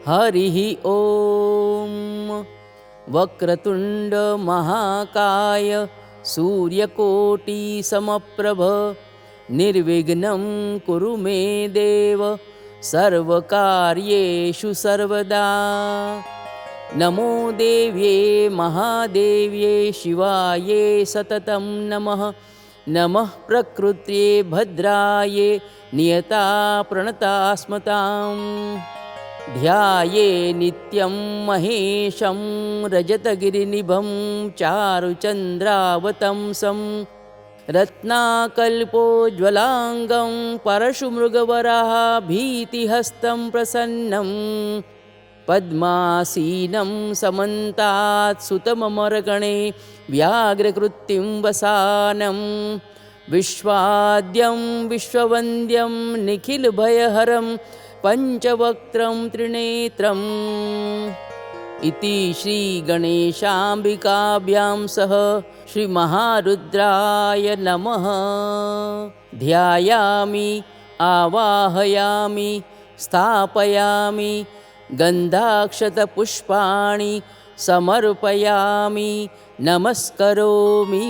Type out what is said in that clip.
हरिः ॐ। वक्रतुण्ड महाकाय सूर्यकोटिसमप्रभ निर्विघ्नं कुरु मे देव सर्वकार्येषु सर्वदा। नमो देव्ये महादेव्ये शिवाये सततं नमः। नमः प्रकृत्ये भद्राये नियता प्रणतास्मताम्। ध्याये नित्यं महेशं रजतगिरिनिभं चारुचन्द्रावतंसं रत्नाकल्पोज्ज्वलाङ्गं परशुमृगवराभीतिहस्तं प्रसन्नं पद्मासीनं समन्तात् सुतममरगणे व्याघ्रकृत्तिं वसानं विश्वाद्यं विश्ववन्द्यं निखिलभयहरं पञ्चवक्त्रं त्रिनेत्रम्। इति श्रीगणेशाम्बिकाभ्यां सह श्रीमहारुद्राय नमः। ध्यायामि आवाहयामि स्थापयामि गन्धाक्षतपुष्पाणि समर्पयामि नमस्करोमि।